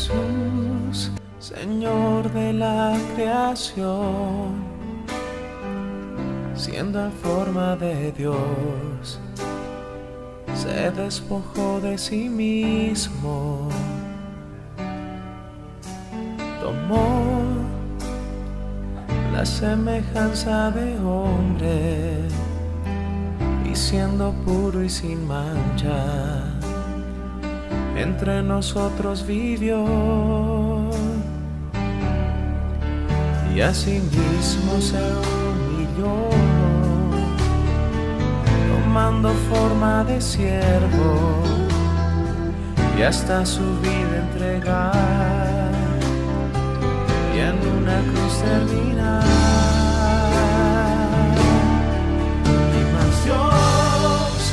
Jesús, Señor de la creación, siendo en forma de Dios, se despojó de sí mismo, tomó la semejanza de hombre y siendo puro y sin mancha, entre nosotros vivió, y asimismo se humilló, tomando forma de siervo, y hasta su vida entregar, y en una cruz terminar. Y más Dios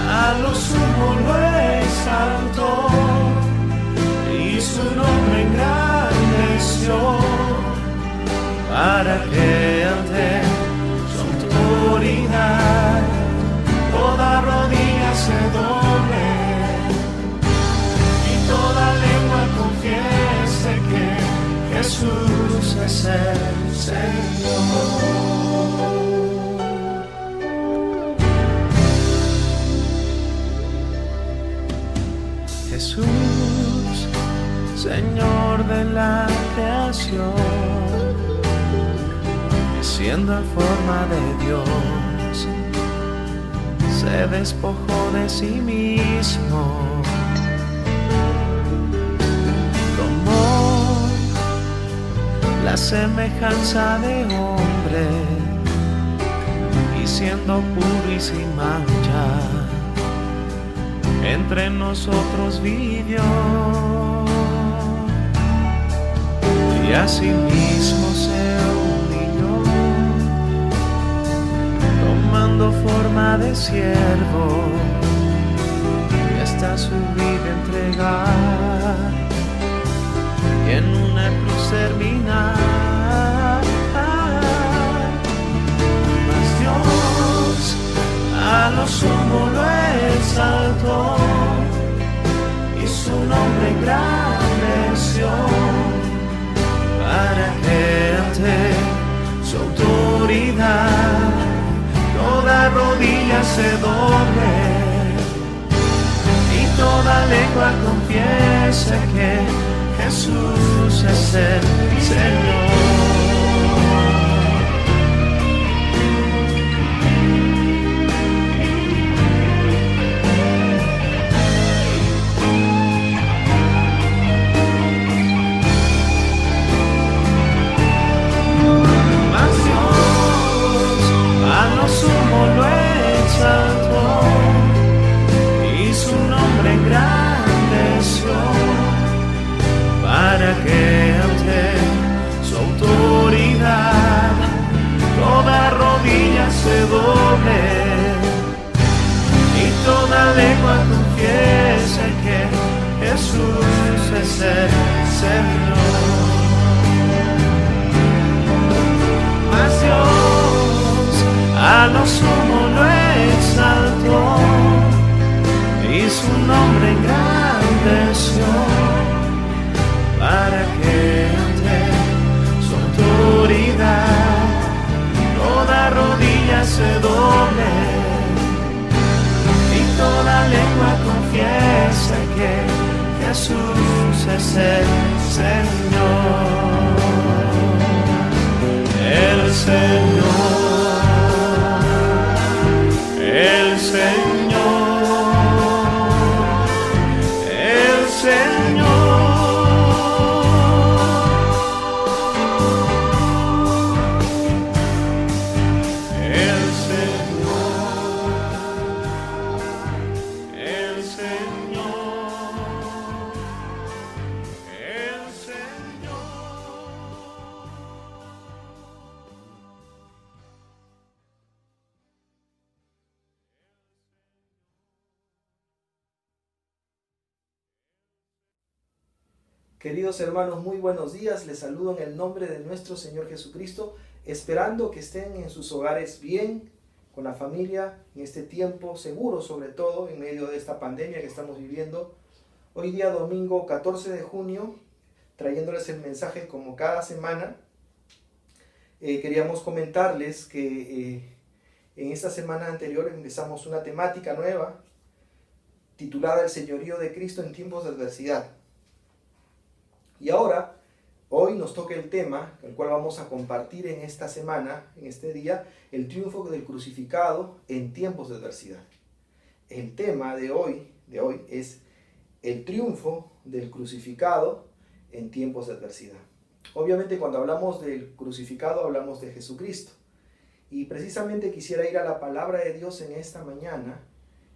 a lo sumo lo exaltó, y su nombre engrandeció, para que ante su autoridad toda rodilla se doble y toda lengua confiese que Jesús es el Señor. Jesús, Señor de la creación, siendo en forma de Dios, se despojó de sí mismo, tomó la semejanza de hombre, y siendo puro y sin mancha, entre nosotros vivió, y asimismo se humilló, tomando forma de siervo, y hasta su vida entregar, y en una cruz terminar. Mas Dios a lo sumo lo exaltó, y su nombre engrandeció, para que ante su autoridad toda rodilla se doble y toda lengua confiese que Jesús es el Señor. Para que ante su autoridad toda rodilla se doble y toda lengua confiese que Jesús es el Señor. Mas Dios a lo sumo lo exaltó, y su nombre engrandeció, para que ante su autoridad toda rodilla se doble y toda lengua confiese que Jesús es el Señor. El Señor, el Señor, el Señor. Queridos hermanos, muy buenos días. Les saludo en el nombre de nuestro Señor Jesucristo, esperando que estén en sus hogares bien, con la familia, en este tiempo seguro, sobre todo en medio de esta pandemia que estamos viviendo. Hoy día domingo 14 de junio trayéndoles el mensaje como cada semana. Queríamos comentarles que en esta semana anterior empezamos una temática nueva titulada El Señorío de Cristo en tiempos de adversidad. Y ahora, hoy nos toca el tema, el cual vamos a compartir en esta semana, en este día, el triunfo del crucificado en tiempos de adversidad. El tema de hoy es el triunfo del crucificado en tiempos de adversidad. Obviamente cuando hablamos del crucificado hablamos de Jesucristo. Y precisamente quisiera ir a la palabra de Dios en esta mañana,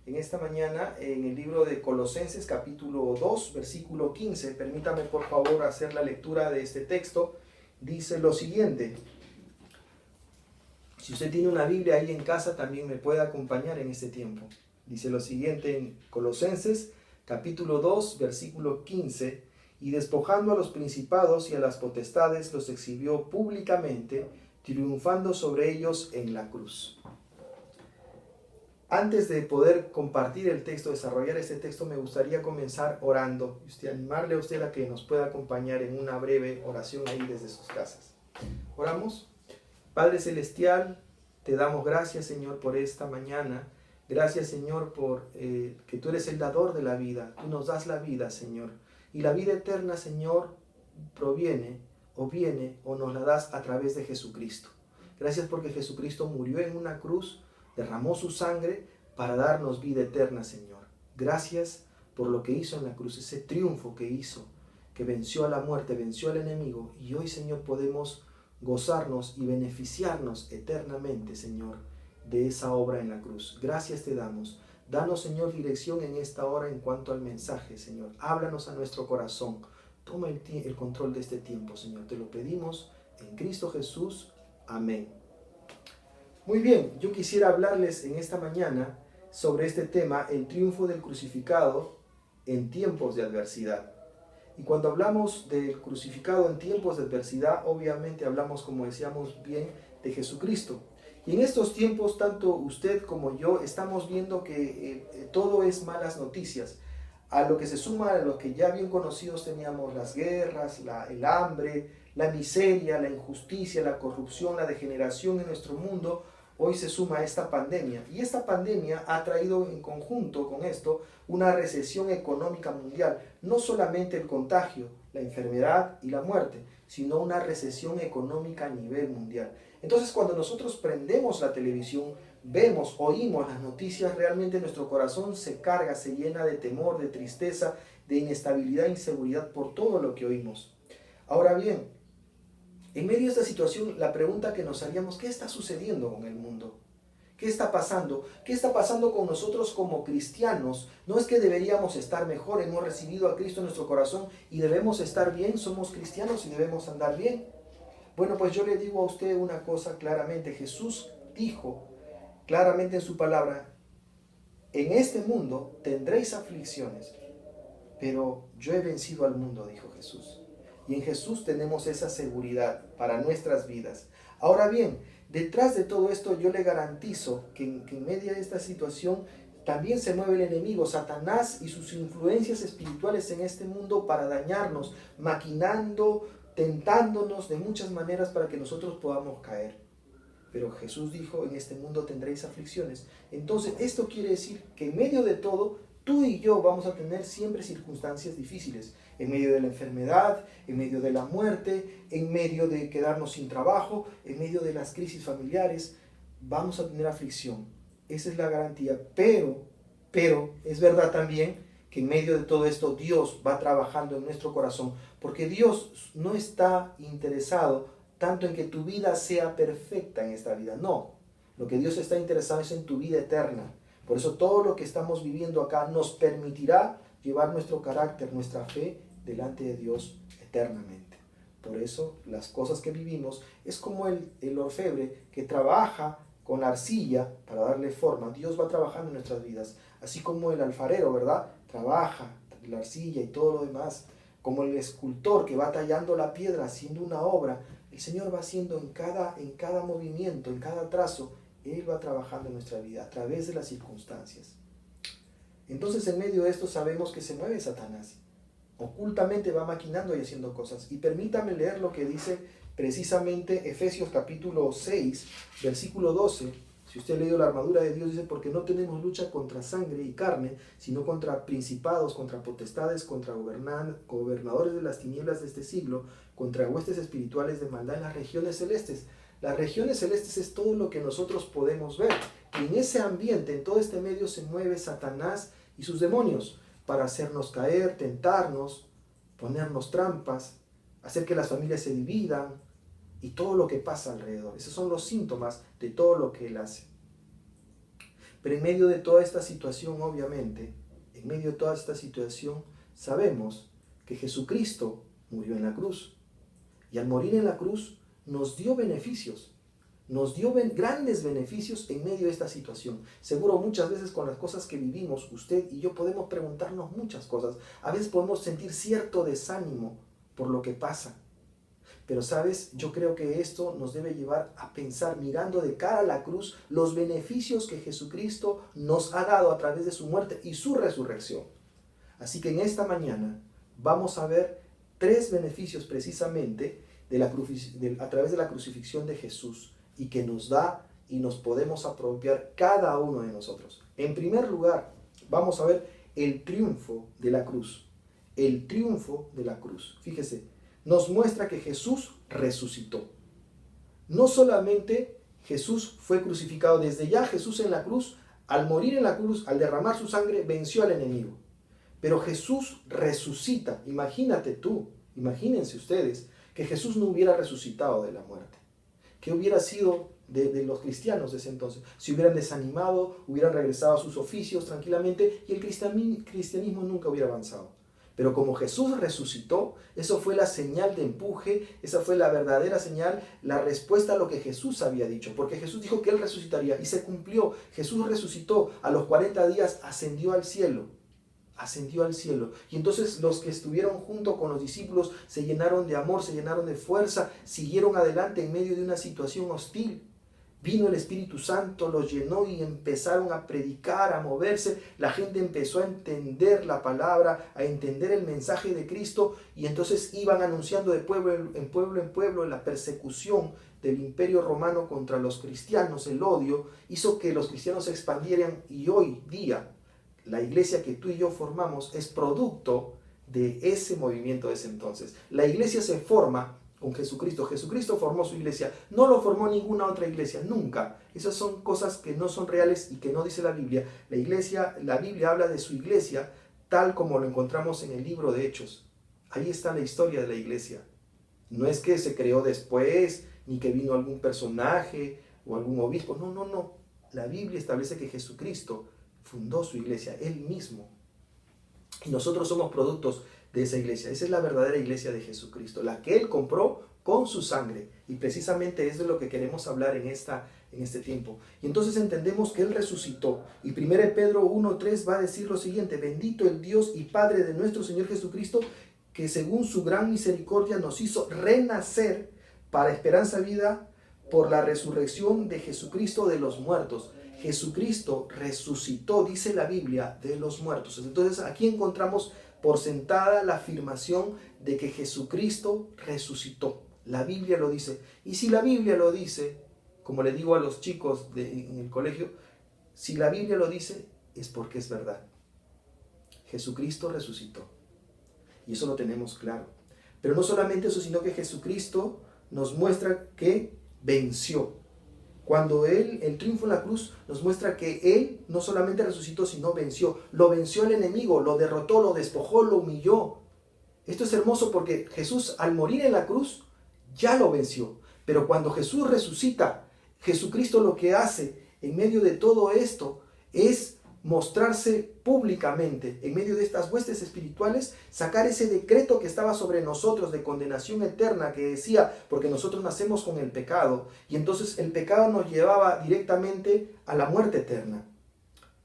en el libro de Colosenses capítulo 2, versículo 15. Permítame por favor hacer la lectura de este texto. Dice lo siguiente. Si usted tiene una Biblia ahí en casa, también me puede acompañar en este tiempo. Dice lo siguiente en Colosenses capítulo 2, versículo 15. Y despojando a los principados y a las potestades, los exhibió públicamente, triunfando sobre ellos en la cruz. Antes de poder compartir el texto, desarrollar este texto, me gustaría comenzar orando y animarle a usted a que nos pueda acompañar en una breve oración ahí desde sus casas. Oramos. Padre Celestial, te damos gracias, Señor, por esta mañana. Gracias, Señor, por que tú eres el dador de la vida. Tú nos das la vida, Señor. Y la vida eterna, Señor, viene o nos la das a través de Jesucristo. Gracias porque Jesucristo murió en una cruz, derramó su sangre para darnos vida eterna, Señor. Gracias por lo que hizo en la cruz, ese triunfo que hizo, que venció a la muerte, venció al enemigo. Y hoy, Señor, podemos gozarnos y beneficiarnos eternamente, Señor, de esa obra en la cruz. Gracias te damos. Danos, Señor, dirección en esta hora en cuanto al mensaje, Señor. Háblanos a nuestro corazón. Toma el control de este tiempo, Señor. Te lo pedimos en Cristo Jesús. Amén. Muy bien, yo quisiera hablarles en esta mañana sobre este tema, el triunfo del crucificado en tiempos de adversidad. Y cuando hablamos del crucificado en tiempos de adversidad, obviamente hablamos, como decíamos bien, de Jesucristo. Y en estos tiempos, tanto usted como yo estamos viendo que todo es malas noticias. A lo que se suma a los que ya bien conocidos teníamos las guerras, el hambre, la miseria, la injusticia, la corrupción, la degeneración en nuestro mundo. Hoy se suma esta pandemia. Y esta pandemia ha traído en conjunto con esto una recesión económica mundial. No solamente el contagio, la enfermedad y la muerte, sino una recesión económica a nivel mundial. Entonces, cuando nosotros prendemos la televisión, vemos, oímos las noticias, realmente nuestro corazón se carga, se llena de temor, de tristeza, de inestabilidad, inseguridad por todo lo que oímos. Ahora bien, en medio de esta situación, la pregunta que nos haríamos, ¿qué está sucediendo con el mundo? ¿Qué está pasando? ¿Qué está pasando con nosotros como cristianos? No es que deberíamos estar mejor, hemos recibido a Cristo en nuestro corazón y debemos estar bien, somos cristianos y debemos andar bien. Bueno, pues yo le digo a usted una cosa claramente. Jesús dijo claramente en su palabra, en este mundo tendréis aflicciones, pero yo he vencido al mundo, dijo Jesús. Y en Jesús tenemos esa seguridad para nuestras vidas. Ahora bien, detrás de todo esto yo le garantizo que en medio de esta situación también se mueve el enemigo, Satanás y sus influencias espirituales en este mundo para dañarnos, maquinando, tentándonos de muchas maneras para que nosotros podamos caer. Pero Jesús dijo, en este mundo tendréis aflicciones. Entonces, esto quiere decir que en medio de todo, tú y yo vamos a tener siempre circunstancias difíciles. En medio de la enfermedad, en medio de la muerte, en medio de quedarnos sin trabajo, en medio de las crisis familiares, vamos a tener aflicción. Esa es la garantía. Pero es verdad también que en medio de todo esto Dios va trabajando en nuestro corazón, porque Dios no está interesado tanto en que tu vida sea perfecta en esta vida, no. Lo que Dios está interesado es en tu vida eterna. Por eso todo lo que estamos viviendo acá nos permitirá llevar nuestro carácter, nuestra fe delante de Dios eternamente. Por eso las cosas que vivimos es como el orfebre que trabaja con la arcilla para darle forma. Dios va trabajando en nuestras vidas, así como el alfarero, ¿verdad? Trabaja la arcilla y todo lo demás, como el escultor que va tallando la piedra, haciendo una obra. El Señor va haciendo en cada movimiento, en cada trazo, Él va trabajando en nuestra vida a través de las circunstancias. Entonces, en medio de esto sabemos que se mueve Satanás. Ocultamente va maquinando y haciendo cosas. Y permítame leer lo que dice precisamente Efesios capítulo 6, versículo 12. Si usted ha leído la armadura de Dios, dice, porque no tenemos lucha contra sangre y carne, sino contra principados, contra potestades, contra gobernadores de las tinieblas de este siglo, contra huestes espirituales de maldad en las regiones celestes. Las regiones celestes es todo lo que nosotros podemos ver. Y en ese ambiente, en todo este medio, se mueve Satanás y sus demonios para hacernos caer, tentarnos, ponernos trampas, hacer que las familias se dividan y todo lo que pasa alrededor. Esos son los síntomas de todo lo que él hace. Pero en medio de toda esta situación, obviamente, en medio de toda esta situación, sabemos que Jesucristo murió en la cruz. Y al morir en la cruz, nos dio beneficios. Nos dio grandes beneficios en medio de esta situación. Seguro muchas veces con las cosas que vivimos, usted y yo podemos preguntarnos muchas cosas. A veces podemos sentir cierto desánimo por lo que pasa. Pero sabes, yo creo que esto nos debe llevar a pensar, mirando de cara a la cruz, los beneficios que Jesucristo nos ha dado a través de su muerte y su resurrección. Así que en esta mañana vamos a ver 3 beneficios precisamente a través de la crucifixión de Jesús y que nos da y nos podemos apropiar cada uno de nosotros. En primer lugar, vamos a ver el triunfo de la cruz. El triunfo de la cruz. Fíjese, nos muestra que Jesús resucitó. No solamente Jesús fue crucificado, desde ya Jesús en la cruz, al morir en la cruz, al derramar su sangre, venció al enemigo. Pero Jesús resucita. Imagínense ustedes, que Jesús no hubiera resucitado de la muerte. ¿Qué hubiera sido de los cristianos de ese entonces? Si hubieran desanimado, hubieran regresado a sus oficios tranquilamente y el cristianismo nunca hubiera avanzado. Pero como Jesús resucitó, eso fue la señal de empuje, esa fue la verdadera señal, la respuesta a lo que Jesús había dicho. Porque Jesús dijo que Él resucitaría y se cumplió. Jesús resucitó, a los 40 días ascendió al cielo. Ascendió al cielo. Y entonces los que estuvieron junto con los discípulos se llenaron de amor, se llenaron de fuerza, siguieron adelante en medio de una situación hostil. Vino el Espíritu Santo, los llenó y empezaron a predicar, a moverse. La gente empezó a entender la palabra, a entender el mensaje de Cristo y entonces iban anunciando de pueblo en pueblo la persecución del Imperio Romano contra los cristianos. El odio hizo que los cristianos se expandieran y hoy día la iglesia que tú y yo formamos es producto de ese movimiento de ese entonces. La iglesia se forma con Jesucristo. Jesucristo formó su iglesia. No lo formó ninguna otra iglesia, nunca. Esas son cosas que no son reales y que no dice la Biblia. La Biblia habla de su iglesia tal como lo encontramos en el libro de Hechos. Ahí está la historia de la iglesia. No es que se creó después, ni que vino algún personaje o algún obispo. No. La Biblia establece que Jesucristo fundó su iglesia, Él mismo. Y nosotros somos productos de esa iglesia. Esa es la verdadera iglesia de Jesucristo, la que Él compró con su sangre. Y precisamente es de lo que queremos hablar en este tiempo. Y entonces entendemos que Él resucitó. Y 1 Pedro 1:3 va a decir lo siguiente: bendito el Dios y Padre de nuestro Señor Jesucristo, que según su gran misericordia nos hizo renacer para esperanza vida por la resurrección de Jesucristo de los muertos. Jesucristo resucitó, dice la Biblia, de los muertos. Entonces aquí encontramos por sentada la afirmación de que Jesucristo resucitó. La Biblia lo dice. Y si la Biblia lo dice, como le digo a los chicos en el colegio, si la Biblia lo dice, es porque es verdad. Jesucristo resucitó. Y eso lo tenemos claro. Pero no solamente eso, sino que Jesucristo nos muestra que venció. Cuando el triunfo en la cruz nos muestra que Él no solamente resucitó, sino venció. Lo venció el enemigo, lo derrotó, lo despojó, lo humilló. Esto es hermoso porque Jesús al morir en la cruz ya lo venció. Pero cuando Jesús resucita, Jesucristo lo que hace en medio de todo esto es mostrarse públicamente en medio de estas huestes espirituales, sacar ese decreto que estaba sobre nosotros de condenación eterna que decía, porque nosotros nacemos con el pecado y entonces el pecado nos llevaba directamente a la muerte eterna.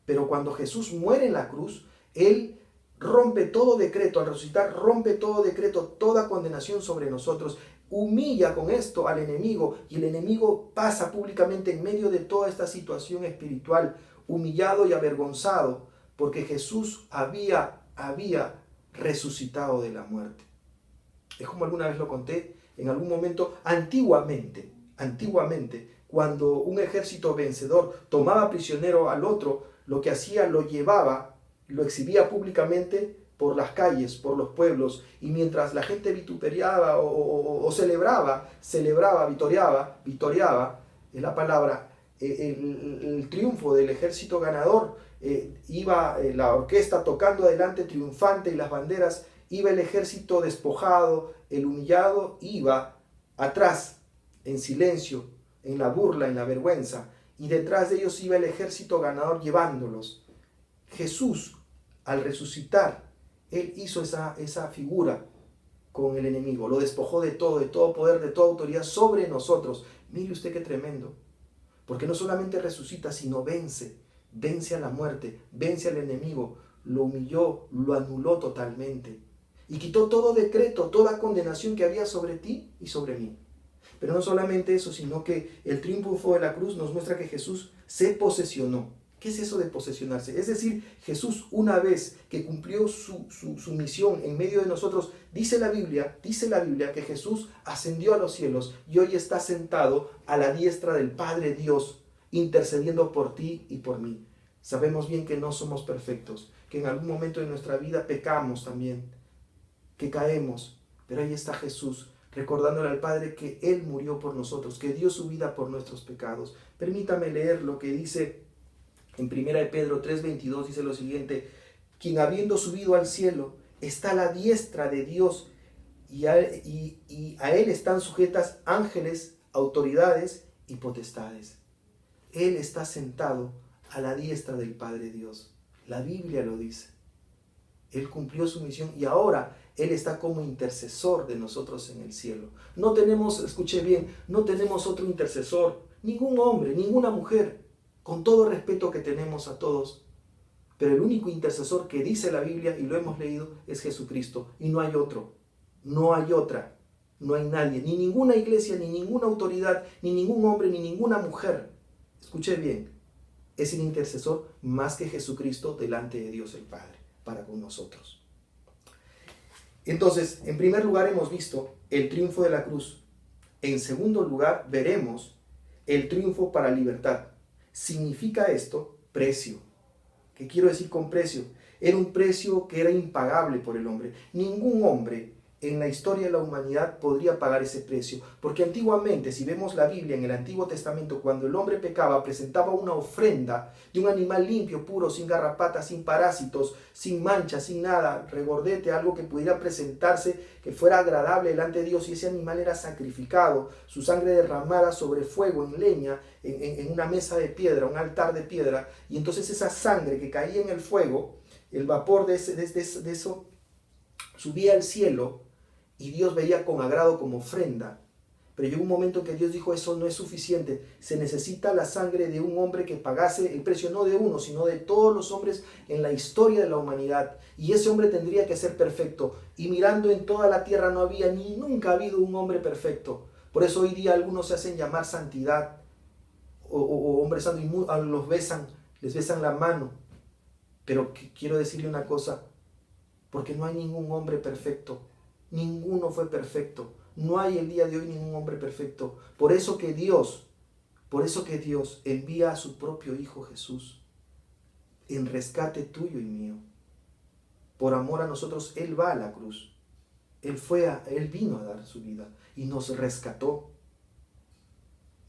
Pero cuando Jesús muere en la cruz, Él rompe todo decreto, al resucitar rompe todo decreto, toda condenación sobre nosotros, humilla con esto al enemigo y el enemigo pasa públicamente en medio de toda esta situación espiritual, humillado y avergonzado, porque Jesús había resucitado de la muerte. Es como alguna vez lo conté, en algún momento, antiguamente, cuando un ejército vencedor tomaba prisionero al otro, lo que hacía, lo llevaba, lo exhibía públicamente por las calles, por los pueblos, y mientras la gente vituperiaba o celebraba, vitoriaba, es la palabra, el triunfo del ejército ganador, iba la orquesta tocando adelante triunfante y las banderas, iba el ejército despojado, el humillado iba atrás, en silencio, en la burla, en la vergüenza, y detrás de ellos iba el ejército ganador llevándolos. Jesús, al resucitar, Él hizo esa figura con el enemigo, lo despojó de todo poder, de toda autoridad sobre nosotros. Mire usted qué tremendo, porque no solamente resucita, sino vence a la muerte, vence al enemigo, lo humilló, lo anuló totalmente y quitó todo decreto, toda condenación que había sobre ti y sobre mí. Pero no solamente eso, sino que el triunfo de la cruz nos muestra que Jesús se posesionó. ¿Qué es eso de posesionarse? Es decir, Jesús, una vez que cumplió su misión en medio de nosotros, dice la Biblia que Jesús ascendió a los cielos y hoy está sentado a la diestra del Padre Dios, intercediendo por ti y por mí. Sabemos bien que no somos perfectos, que en algún momento de nuestra vida pecamos también, que caemos, pero ahí está Jesús, recordándole al Padre que Él murió por nosotros, que dio su vida por nuestros pecados. Permítame leer lo que dice en 1 Pedro 3:22, dice lo siguiente: quien habiendo subido al cielo está a la diestra de Dios y a Él están sujetas ángeles, autoridades y potestades. Él está sentado a la diestra del Padre Dios. La Biblia lo dice. Él cumplió su misión y ahora Él está como intercesor de nosotros en el cielo. No tenemos, escuche bien, no tenemos otro intercesor, ningún hombre, ninguna mujer, con todo respeto que tenemos a todos. Pero el único intercesor que dice la Biblia, y lo hemos leído, es Jesucristo. Y no hay otro, no hay otra, no hay nadie, ni ninguna iglesia, ni ninguna autoridad, ni ningún hombre, ni ninguna mujer. Escuche bien, es el intercesor más que Jesucristo delante de Dios el Padre, para con nosotros. Entonces, en primer lugar hemos visto el triunfo de la cruz. En segundo lugar, veremos el triunfo para libertad. Significa esto precio. ¿Qué quiero decir con precio? Era un precio que era impagable por el hombre. Ningún hombre en la historia de la humanidad podría pagar ese precio, porque antiguamente, si vemos la Biblia en el Antiguo Testamento, cuando el hombre pecaba, presentaba una ofrenda de un animal limpio, puro, sin garrapatas, sin parásitos, sin manchas, sin nada, regordete, algo que pudiera presentarse, que fuera agradable delante de Dios, y ese animal era sacrificado, su sangre derramada sobre fuego, en leña, en una mesa de piedra, un altar de piedra, y entonces esa sangre que caía en el fuego, el vapor de eso subía al cielo, y Dios veía con agrado como ofrenda. Pero llegó un momento en que Dios dijo: eso no es suficiente, se necesita la sangre de un hombre que pagase el precio, no de uno, sino de todos los hombres en la historia de la humanidad, y ese hombre tendría que ser perfecto, y mirando en toda la tierra no había ni nunca ha habido un hombre perfecto. Por eso hoy día algunos se hacen llamar santidad, o hombres santos, y los besan, les besan la mano. Pero quiero decirle una cosa, porque no hay ningún hombre perfecto. Ninguno fue perfecto. No hay el día de hoy ningún hombre perfecto. Por eso que Dios envía a su propio Hijo Jesús en rescate tuyo y mío. Por amor a nosotros, Él va a la cruz. Él vino a dar su vida y nos rescató.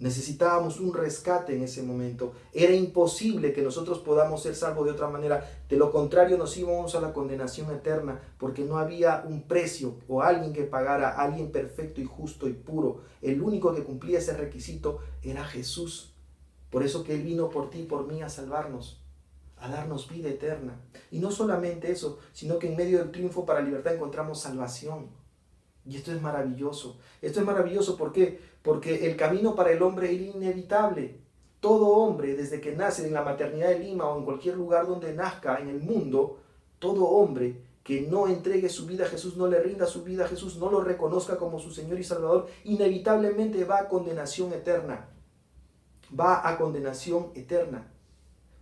Necesitábamos un rescate en ese momento. Era imposible que nosotros podamos ser salvos de otra manera. De lo contrario, nos íbamos a la condenación eterna, porque no había un precio o alguien que pagara, alguien perfecto y justo y puro. El único que cumplía ese requisito era Jesús. Por eso que Él vino por ti y por mí a salvarnos, a darnos vida eterna. Y no solamente eso, sino que en medio del triunfo para la libertad encontramos salvación. Y esto es maravilloso. Esto es maravilloso, ¿por qué? Porque el camino para el hombre era inevitable. Todo hombre, desde que nace en la maternidad de Lima o en cualquier lugar donde nazca en el mundo, todo hombre que no entregue su vida a Jesús, no le rinda su vida a Jesús, no lo reconozca como su Señor y Salvador, inevitablemente va a condenación eterna. Va a condenación eterna.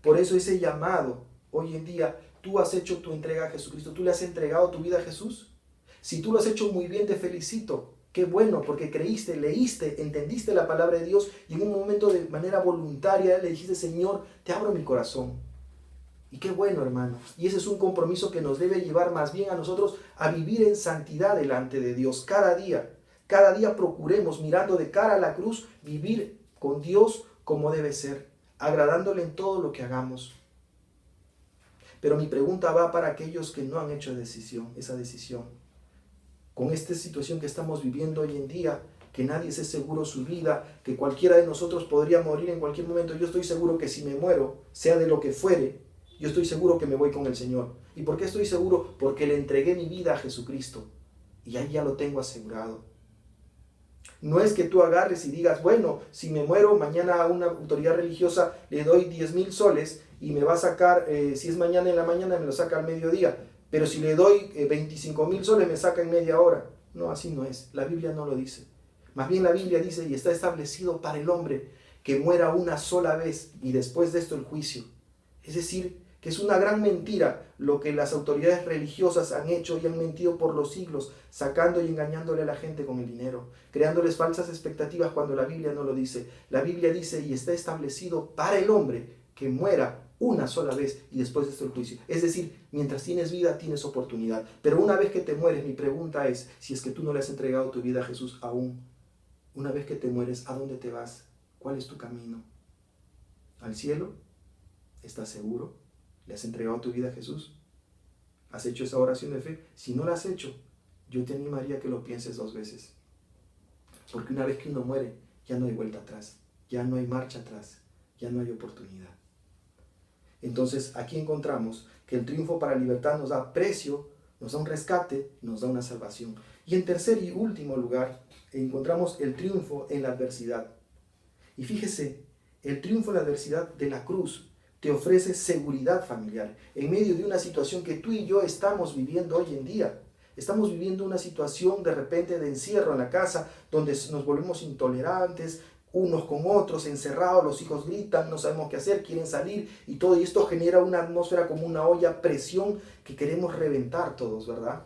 Por eso ese llamado, hoy en día, tú has hecho tu entrega a Jesucristo, tú le has entregado tu vida a Jesús. Si tú lo has hecho muy bien, te felicito. Qué bueno, porque creíste, leíste, entendiste la palabra de Dios y en un momento de manera voluntaria le dijiste, Señor, te abro mi corazón. Y qué bueno, hermano. Y ese es un compromiso que nos debe llevar más bien a nosotros a vivir en santidad delante de Dios cada día. Cada día procuremos, mirando de cara a la cruz, vivir con Dios como debe ser, agradándole en todo lo que hagamos. Pero mi pregunta va para aquellos que no han hecho esa decisión. Con esta situación que estamos viviendo hoy en día, que nadie esté seguro su vida, que cualquiera de nosotros podría morir en cualquier momento. Yo estoy seguro que si me muero, sea de lo que fuere, yo estoy seguro que me voy con el Señor. ¿Y por qué estoy seguro? Porque le entregué mi vida a Jesucristo. Y ahí ya lo tengo asegurado. No es que tú agarres y digas, bueno, si me muero, mañana a una autoridad religiosa le doy 10,000 soles y me va a sacar, si es mañana en la mañana, me lo saca al mediodía. Pero si le doy 25,000 soles, me saca en media hora. No, así no es. La Biblia no lo dice. Más bien la Biblia dice, y está establecido para el hombre, que muera una sola vez y después de esto el juicio. Es decir, que es una gran mentira lo que las autoridades religiosas han hecho y han mentido por los siglos, sacando y engañándole a la gente con el dinero, creándoles falsas expectativas cuando la Biblia no lo dice. La Biblia dice, y está establecido para el hombre, que muera una sola vez y después de esto el juicio. Es decir, mientras tienes vida tienes oportunidad, pero una vez que te mueres, mi pregunta es, si es que tú no le has entregado tu vida a Jesús aún, una vez que te mueres, ¿a dónde te vas? ¿Cuál es tu camino? ¿Al cielo? ¿Estás seguro? ¿Le has entregado tu vida a Jesús? ¿Has hecho esa oración de fe? Si no la has hecho, yo te animaría a que lo pienses 2 veces, porque una vez que uno muere, ya no hay vuelta atrás, ya no hay marcha atrás, ya no hay oportunidad. Entonces aquí encontramos que el triunfo para la libertad nos da precio, nos da un rescate, nos da una salvación. Y en tercer y último lugar, encontramos el triunfo en la adversidad. Y fíjese, el triunfo en la adversidad de la cruz te ofrece seguridad familiar en medio de una situación que tú y yo estamos viviendo hoy en día. Estamos viviendo una situación de repente de encierro en la casa, donde nos volvemos intolerantes, unos con otros, encerrados, los hijos gritan, no sabemos qué hacer, quieren salir y todo, y esto genera una atmósfera como una olla a presión que queremos reventar todos, ¿verdad?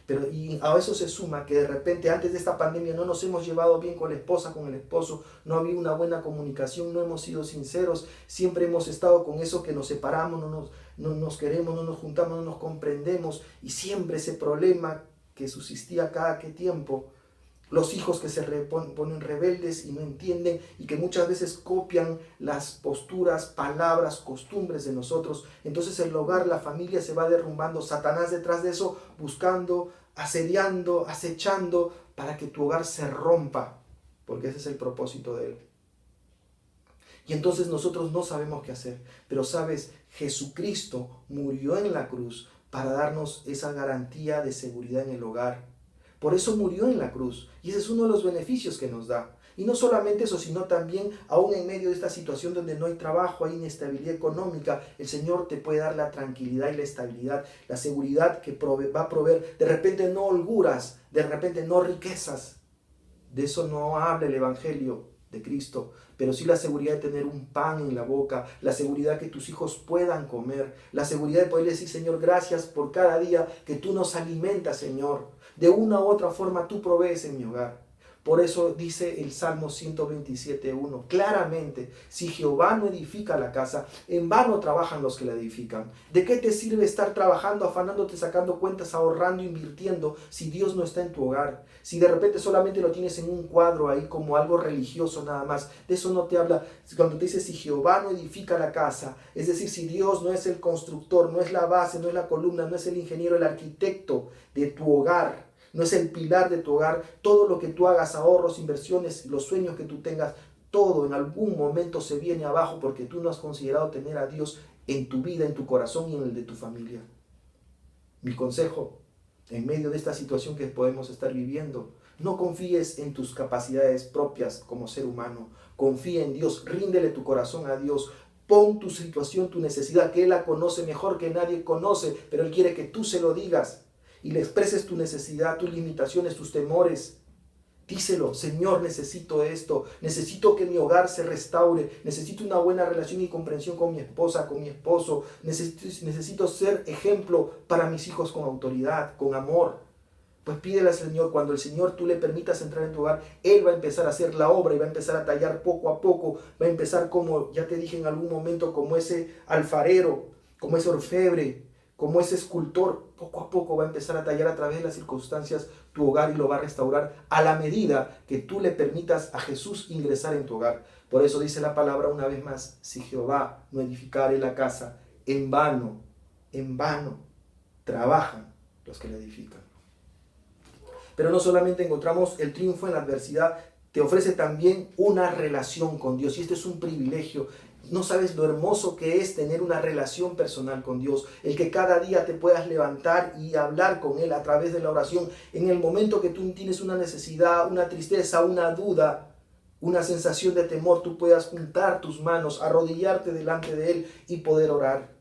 Pero y a eso se suma que de repente antes de esta pandemia no nos hemos llevado bien con la esposa, con el esposo, no había una buena comunicación, no hemos sido sinceros, siempre hemos estado con eso que nos separamos, no nos queremos, no nos juntamos, no nos comprendemos, y siempre ese problema que subsistía cada que tiempo. Los hijos que se ponen rebeldes y no entienden y que muchas veces copian las posturas, palabras, costumbres de nosotros. Entonces el hogar, la familia se va derrumbando. Satanás detrás de eso buscando, asediando, acechando para que tu hogar se rompa. Porque ese es el propósito de él. Y entonces nosotros no sabemos qué hacer. Pero sabes, Jesucristo murió en la cruz para darnos esa garantía de seguridad en el hogar. Por eso murió en la cruz. Y ese es uno de los beneficios que nos da. Y no solamente eso, sino también, aún en medio de esta situación donde no hay trabajo, hay inestabilidad económica, el Señor te puede dar la tranquilidad y la estabilidad, la seguridad que va a proveer. De repente no holguras, de repente no riquezas. De eso no habla el Evangelio de Cristo, pero sí la seguridad de tener un pan en la boca, la seguridad que tus hijos puedan comer, la seguridad de poder decir, Señor, gracias por cada día que tú nos alimentas, Señor. De una u otra forma tú provees en mi hogar. Por eso dice el Salmo 127:1, claramente, si Jehová no edifica la casa, en vano trabajan los que la edifican. ¿De qué te sirve estar trabajando, afanándote, sacando cuentas, ahorrando, invirtiendo, si Dios no está en tu hogar? Si de repente solamente lo tienes en un cuadro ahí como algo religioso nada más. De eso no te habla. Cuando te dice si Jehová no edifica la casa, es decir, si Dios no es el constructor, no es la base, no es la columna, no es el ingeniero, el arquitecto de tu hogar, no es el pilar de tu hogar, todo lo que tú hagas, ahorros, inversiones, los sueños que tú tengas, todo en algún momento se viene abajo porque tú no has considerado tener a Dios en tu vida, en tu corazón y en el de tu familia. Mi consejo, en medio de esta situación que podemos estar viviendo, no confíes en tus capacidades propias como ser humano, confía en Dios, ríndele tu corazón a Dios. Pon tu situación, tu necesidad, que Él la conoce mejor que nadie conoce, pero Él quiere que tú se lo digas y le expreses tu necesidad, tus limitaciones, tus temores. Díselo: Señor, necesito esto, necesito que mi hogar se restaure, necesito una buena relación y comprensión con mi esposa, con mi esposo, necesito ser ejemplo para mis hijos con autoridad, con amor. Pues pídele al Señor. Cuando el Señor tú le permitas entrar en tu hogar, Él va a empezar a hacer la obra y va a empezar a tallar poco a poco, va a empezar, como ya te dije en algún momento, como ese alfarero, como ese orfebre, como ese escultor. Poco a poco va a empezar a tallar a través de las circunstancias tu hogar y lo va a restaurar a la medida que tú le permitas a Jesús ingresar en tu hogar. Por eso dice la palabra una vez más: si Jehová no edificare la casa, en vano trabajan los que la edifican. Pero no solamente encontramos el triunfo en la adversidad, te ofrece también una relación con Dios. Y este es un privilegio. No sabes lo hermoso que es tener una relación personal con Dios. El que cada día te puedas levantar y hablar con Él a través de la oración. En el momento que tú tienes una necesidad, una tristeza, una duda, una sensación de temor, tú puedas juntar tus manos, arrodillarte delante de Él y poder orar.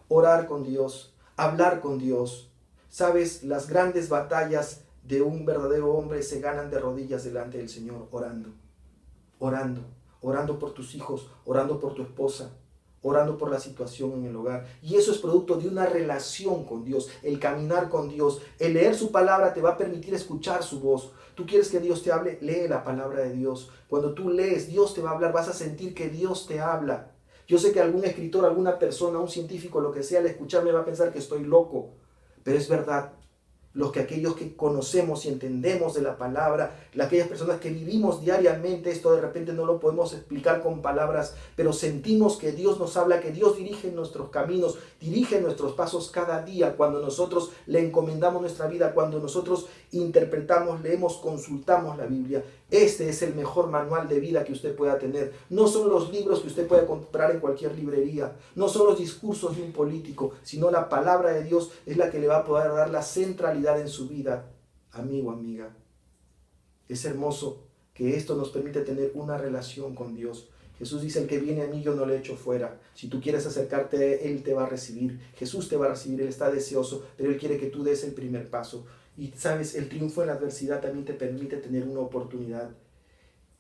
Orar con Dios, hablar con Dios. Sabes, las grandes batallas de un verdadero hombre se ganan de rodillas delante del Señor, orando por tus hijos, orando por tu esposa, orando por la situación en el hogar. Y eso es producto de una relación con Dios, el caminar con Dios. El leer su palabra te va a permitir escuchar su voz. ¿Tú quieres que Dios te hable? Lee la palabra de Dios. Cuando tú lees, Dios te va a hablar, vas a sentir que Dios te habla. Yo sé que algún escritor, alguna persona, un científico, lo que sea, al escucharme va a pensar que estoy loco, pero es verdad. Aquellos que conocemos y entendemos de la palabra, aquellas personas que vivimos diariamente, esto de repente no lo podemos explicar con palabras, pero sentimos que Dios nos habla, que Dios dirige nuestros caminos, dirige nuestros pasos cada día, cuando nosotros le encomendamos nuestra vida, cuando nosotros interpretamos, leemos, consultamos la Biblia. Este es el mejor manual de vida que usted pueda tener. No son los libros que usted puede comprar en cualquier librería, no son los discursos de un político, sino la palabra de Dios es la que le va a poder dar la centralidad en su vida. Amigo, amiga, es hermoso que esto nos permite tener una relación con Dios. Jesús dice: el que viene a mí yo no le echo fuera. Si tú quieres acercarte a Él, te va a recibir. Jesús te va a recibir, Él está deseoso, pero Él quiere que tú des el primer paso. Y sabes, el triunfo en la adversidad también te permite tener una oportunidad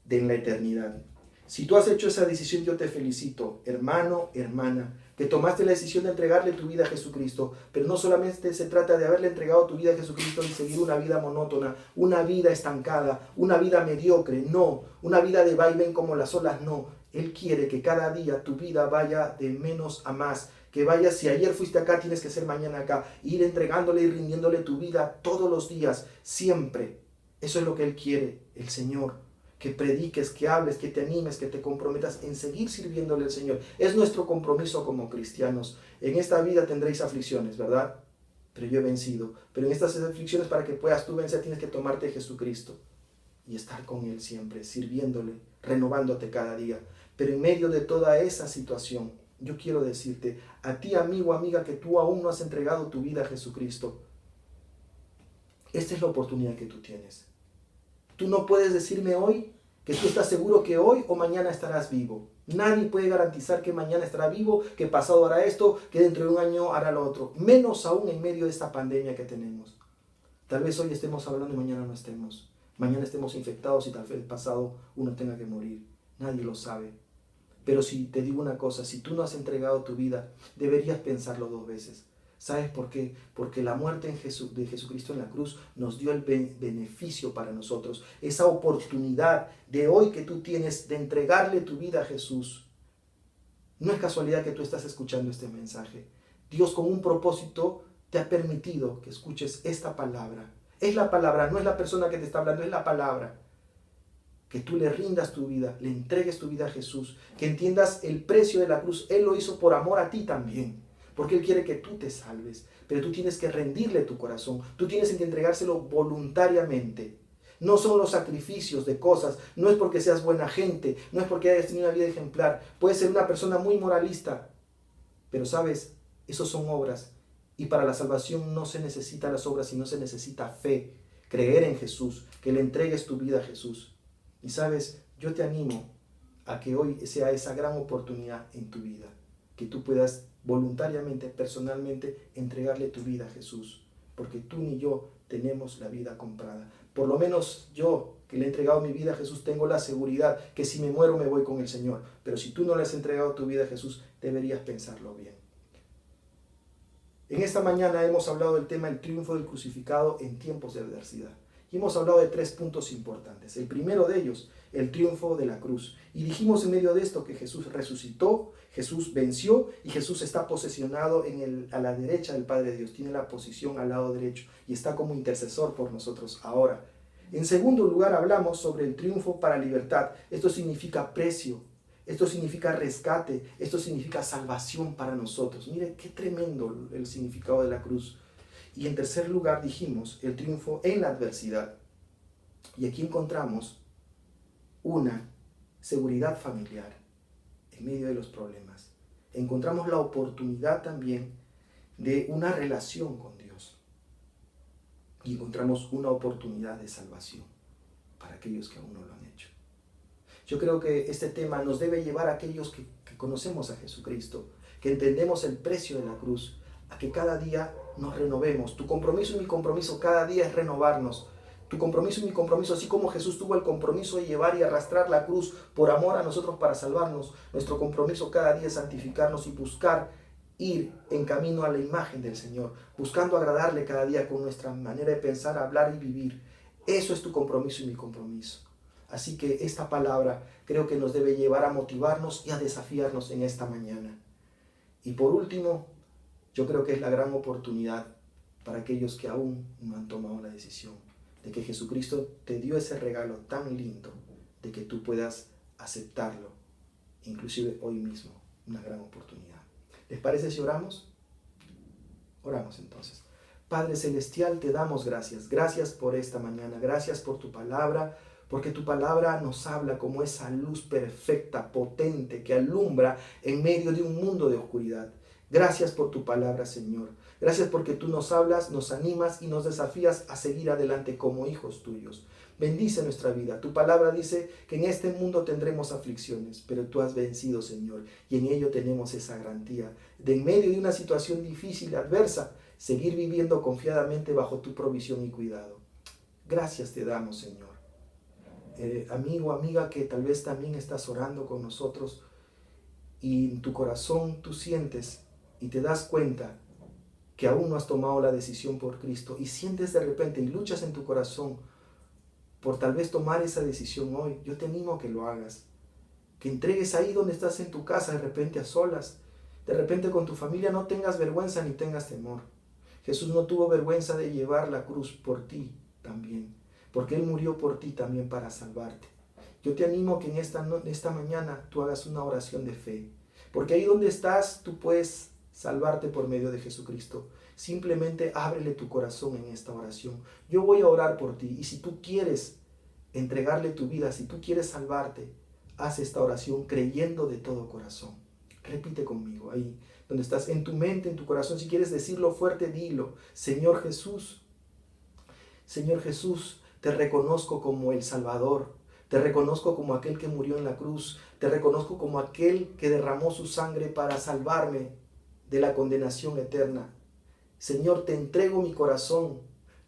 en la eternidad. Si tú has hecho esa decisión, yo te felicito, hermano, hermana, que tomaste la decisión de entregarle tu vida a Jesucristo. Pero no solamente se trata de haberle entregado tu vida a Jesucristo y seguir una vida monótona, una vida estancada, una vida mediocre, no, una vida de vaivén como las olas, no. Él quiere que cada día tu vida vaya de menos a más, que vayas, si ayer fuiste acá, tienes que ser mañana acá, ir entregándole y rindiéndole tu vida todos los días, siempre. Eso es lo que Él quiere, el Señor. Que prediques, que hables, que te animes, que te comprometas en seguir sirviéndole al Señor. Es nuestro compromiso como cristianos. En esta vida tendréis aflicciones, ¿verdad? Pero yo he vencido. Pero en estas aflicciones, para que puedas tú vencer, tienes que tomarte de Jesucristo y estar con Él siempre, sirviéndole, renovándote cada día. Pero en medio de toda esa situación, yo quiero decirte, a ti, amigo, amiga, que tú aún no has entregado tu vida a Jesucristo, esta es la oportunidad que tú tienes. Tú no puedes decirme hoy que tú estás seguro que hoy o mañana estarás vivo. Nadie puede garantizar que mañana estará vivo, que pasado hará esto, que dentro de un año hará lo otro. Menos aún en medio de esta pandemia que tenemos. Tal vez hoy estemos hablando y mañana no estemos. Mañana estemos infectados y tal vez pasado uno tenga que morir. Nadie lo sabe. Pero si te digo una cosa, si tú no has entregado tu vida, deberías pensarlo 2 veces. ¿Sabes por qué? Porque la muerte de Jesucristo en la cruz nos dio el beneficio para nosotros. Esa oportunidad de hoy que tú tienes de entregarle tu vida a Jesús. No es casualidad que tú estás escuchando este mensaje. Dios, con un propósito, te ha permitido que escuches esta palabra. Es la palabra, no es la persona que te está hablando, es la palabra. Que tú le rindas tu vida, le entregues tu vida a Jesús, que entiendas el precio de la cruz. Él lo hizo por amor a ti también, porque Él quiere que tú te salves, pero tú tienes que rendirle tu corazón, tú tienes que entregárselo voluntariamente. No son los sacrificios de cosas, no es porque seas buena gente, no es porque hayas tenido una vida ejemplar, puedes ser una persona muy moralista, pero sabes, esos son obras, y para la salvación no se necesitan las obras, sino se necesita fe, creer en Jesús, que le entregues tu vida a Jesús. Y sabes, yo te animo a que hoy sea esa gran oportunidad en tu vida, que tú puedas voluntariamente, personalmente, entregarle tu vida a Jesús, porque tú ni yo tenemos la vida comprada. Por lo menos yo, que le he entregado mi vida a Jesús, tengo la seguridad que si me muero me voy con el Señor. Pero si tú no le has entregado tu vida a Jesús, deberías pensarlo bien. En esta mañana hemos hablado del tema del triunfo del crucificado en tiempos de adversidad. Y hemos hablado de 3 puntos importantes. El primero de ellos, el triunfo de la cruz. Y dijimos en medio de esto que Jesús resucitó, Jesús venció y Jesús está posesionado a la derecha del Padre de Dios. Tiene la posición al lado derecho y está como intercesor por nosotros ahora. En segundo lugar hablamos sobre el triunfo para libertad. Esto significa precio, esto significa rescate, esto significa salvación para nosotros. Mire qué tremendo el significado de la cruz. Y en tercer lugar dijimos el triunfo en la adversidad. Y aquí encontramos una seguridad familiar en medio de los problemas. Encontramos la oportunidad también de una relación con Dios. Y encontramos una oportunidad de salvación para aquellos que aún no lo han hecho. Yo creo que este tema nos debe llevar a aquellos que conocemos a Jesucristo, que entendemos el precio de la cruz, a que cada día nos renovemos. Tu compromiso y mi compromiso cada día es renovarnos. Tu compromiso y mi compromiso, así como Jesús tuvo el compromiso de llevar y arrastrar la cruz por amor a nosotros para salvarnos, nuestro compromiso cada día es santificarnos y buscar ir en camino a la imagen del Señor, buscando agradarle cada día con nuestra manera de pensar, hablar y vivir. Eso es tu compromiso y mi compromiso. Así que esta palabra creo que nos debe llevar a motivarnos y a desafiarnos en esta mañana. Y por último, yo creo que es la gran oportunidad para aquellos que aún no han tomado la decisión de que Jesucristo te dio ese regalo tan lindo de que tú puedas aceptarlo, inclusive hoy mismo, una gran oportunidad. ¿Les parece si oramos? Oramos entonces. Padre Celestial, te damos gracias. Gracias por esta mañana, gracias por tu palabra, porque tu palabra nos habla como esa luz perfecta, potente, que alumbra en medio de un mundo de oscuridad. Gracias por tu palabra, Señor. Gracias porque tú nos hablas, nos animas y nos desafías a seguir adelante como hijos tuyos. Bendice nuestra vida. Tu palabra dice que en este mundo tendremos aflicciones, pero tú has vencido, Señor, y en ello tenemos esa garantía de en medio de una situación difícil, adversa, seguir viviendo confiadamente bajo tu provisión y cuidado. Gracias te damos, Señor. Amigo, amiga, que tal vez también estás orando con nosotros y en tu corazón tú sientes y te das cuenta que aún no has tomado la decisión por Cristo y sientes de repente y luchas en tu corazón por tal vez tomar esa decisión hoy, yo te animo a que lo hagas, que entregues ahí donde estás en tu casa, de repente a solas, de repente con tu familia, no tengas vergüenza ni tengas temor. Jesús no tuvo vergüenza de llevar la cruz por ti también, porque Él murió por ti también para salvarte. Yo te animo a que en esta mañana tú hagas una oración de fe, porque ahí donde estás tú puedes salvarte por medio de Jesucristo. Simplemente ábrele tu corazón en esta oración. Yo voy a orar por ti y si tú quieres entregarle tu vida, si tú quieres salvarte, haz esta oración creyendo de todo corazón. Repite conmigo ahí donde estás, en tu mente, en tu corazón. Si quieres decirlo fuerte, dilo. Señor Jesús, te reconozco como el Salvador. Te reconozco como aquel que murió en la cruz. Te reconozco como aquel que derramó su sangre para salvarme de la condenación eterna. Señor, te entrego mi corazón,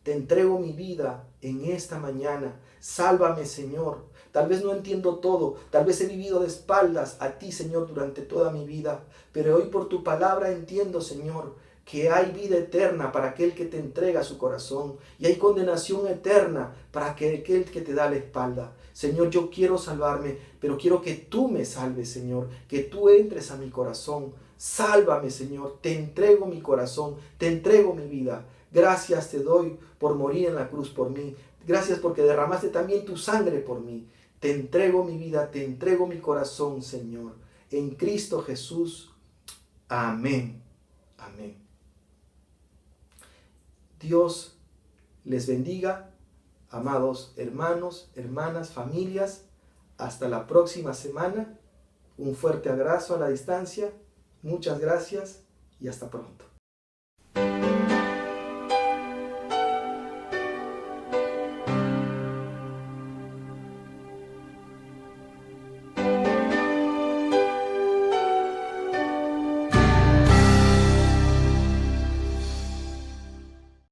te entrego mi vida en esta mañana. Sálvame, Señor. Tal vez no entiendo todo, tal vez he vivido de espaldas a ti, Señor, durante toda mi vida, pero hoy por tu palabra entiendo, Señor, que hay vida eterna para aquel que te entrega su corazón y hay condenación eterna para aquel que te da la espalda. Señor, yo quiero salvarme, pero quiero que tú me salves, Señor, que tú entres a mi corazón. Sálvame, Señor, te entrego mi corazón, te entrego mi vida. Gracias te doy por morir en la cruz por mí. Gracias porque derramaste también tu sangre por mí. Te entrego mi vida, te entrego mi corazón, Señor. En Cristo Jesús. Amén. Amén. Dios les bendiga, amados hermanos, hermanas, familias. Hasta la próxima semana. Un fuerte abrazo a la distancia. Muchas gracias y hasta pronto.